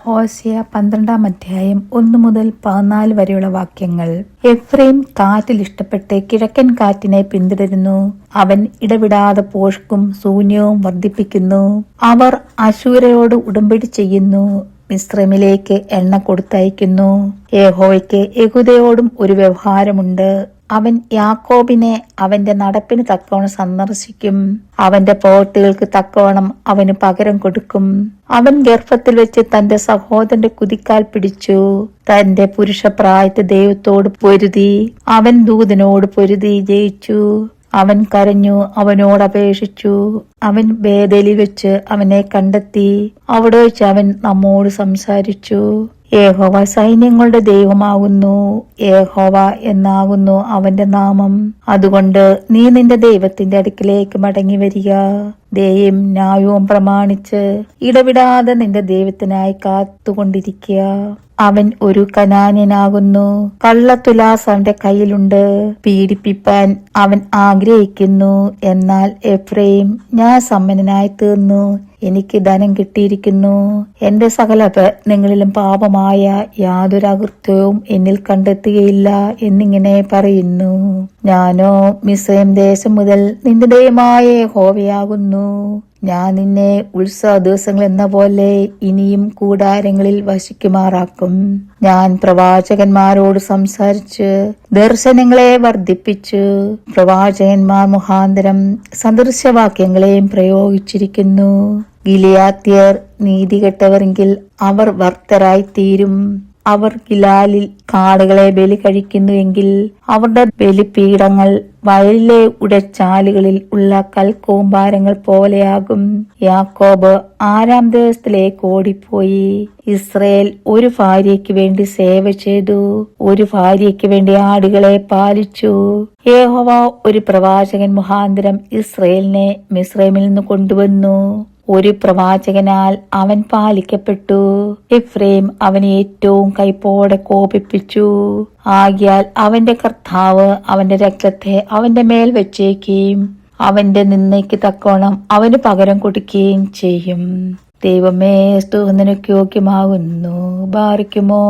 ഹോശേയ 12 അധ്യായം 1 മുതൽ 14 വരെയുള്ള വാക്യങ്ങൾ. എഫ്രൈം കാറ്റിൽ ഇഷ്ടപ്പെട്ട് കിഴക്കൻ കാറ്റിനെ പിന്തുടരുന്നു. അവൻ ഇടവിടാതെ പോഷ്കും ശൂന്യവും വർദ്ധിപ്പിക്കുന്നു. അവർ അശൂരയോട് ഉടമ്പടി ചെയ്യുന്നു, മിസ്രൈമിലേക്ക് എണ്ണ കൊടുത്തയക്കുന്നു. യഹോവയ്ക്ക് യെഹൂദയോടും ഒരു വ്യവഹാരമുണ്ട്. അവൻ യാക്കോബിനെ അവന്റെ നടപ്പിന് തക്കവണ്ണം സന്ദർശിക്കും. അവന്റെ പ്രവൃത്തികൾക്ക് തക്കവണ്ണം അവന് പകരം കൊടുക്കും. അവൻ ഗർഭത്തിൽ വെച്ച് തന്റെ സഹോദരന്റെ കുതിക്കാൽ പിടിച്ചു. തന്റെ പുരുഷപ്രായത്തിൽ ദൈവത്തോട് പൊരുതി. അവൻ ദൂതനോട് പൊരുതി ജയിച്ചു. അവൻ കരഞ്ഞു, അവനോട് അപേക്ഷിച്ചു. അവൻ ബേഥേലിൽ വെച്ച് അവനെ കണ്ടെത്തി. അവിടെ വെച്ച് അവൻ നമ്മോട് സംസാരിച്ചു. യഹോവ സൈന്യങ്ങളുടെ ദൈവമാകുന്നു. യഹോവ എന്നാകുന്നു അവന്റെ നാമം. അതുകൊണ്ട് നീ നിന്റെ ദൈവത്തിന്റെ അടുക്കിലേക്ക് മടങ്ങി വരിക. ദയയും ന്യായവും പ്രമാണിച്ച് ഇടവിടാതെ നിന്റെ ദൈവത്തിനായി കാത്തുകൊണ്ടിരിക്കുക. അവൻ ഒരു കനാന്യനാകുന്നു. കള്ളത്തുലാസ് അവന്റെ കയ്യിലുണ്ട്. പീഡിപ്പിപ്പാൻ അവൻ ആഗ്രഹിക്കുന്നു. എന്നാൽ എഫ്രൈം, ഞാൻ സമ്പന്നനായി തീർന്നു, എനിക്ക് ധനം കിട്ടിയിരിക്കുന്നു. എന്റെ സകല പ്രയത്നങ്ങളിലും പാപമായ യാതൊരു അകൃത്യവും എന്നിൽ കണ്ടെത്തുകയില്ല എന്നിങ്ങനെ പറയുന്നു. ഞാനോ മിസ്രൈം ദേശം മുതൽ നിന്റെ ദൈവമായ യഹോവയാകുന്നു. ഞാൻ നിന്നെ ഉത്സവ ദിവസങ്ങൾ എന്ന പോലെ ഇനിയും കൂടാരങ്ങളിൽ വസിക്കുമാറാക്കും. ഞാൻ പ്രവാചകന്മാരോട് സംസാരിച്ച് ദർശനങ്ങളെ വർദ്ധിപ്പിച്ചു. പ്രവാചകന്മാർ മുഖാന്തരം സദൃശവാക്യങ്ങളെയും പ്രയോഗിച്ചിരിക്കുന്നു. ഗിലെയാദ്യർ നീതികെട്ടവരെങ്കിൽ അവർ വർത്തരായി തീരും. അവർ ഗിലാലിൽ കാടുകളെ ബലി കഴിക്കുന്നു എങ്കിൽ അവരുടെ ബലിപീഠങ്ങൾ വയലിലെ ഉടച്ചാലുകളിൽ ഉള്ള കൽക്കൂമ്പാരങ്ങൾ പോലെയാകും. യാക്കോബ് 6 ദേശത്തിലേക്ക് ഓടിപ്പോയി. ഇസ്രയേൽ ഒരു ഭാര്യയ്ക്ക് വേണ്ടി സേവ ചെയ്തു, ഒരു ഭാര്യയ്ക്ക് വേണ്ടി ആടുകളെ പാലിച്ചു. യഹോവ ഒരു പ്രവാചകൻ മുഖാന്തരം ഇസ്രയേലിനെ മിസ്രൈമിൽ നിന്ന് കൊണ്ടുവന്നു. ഒരു പ്രവാചകനാൽ അവൻ പാലിക്കപ്പെട്ടു. എഫ്രൈം അവനെ ഏറ്റവും കൈപ്പോടെ കോപിപ്പിച്ചു. ആകയാൽ അവന്റെ കർത്താവ് അവന്റെ രക്തത്തെ അവന്റെ മേൽ വെച്ചേക്കുകയും അവന്റെ നിന്ദയ്ക്ക് തക്കോണം അവന് പകരം കൊടുക്കുകയും ചെയ്യും. ദൈവമേ, സ്തുതിക്ക് യോഗ്യമാകുന്നു. ബാറിക്കുമോ.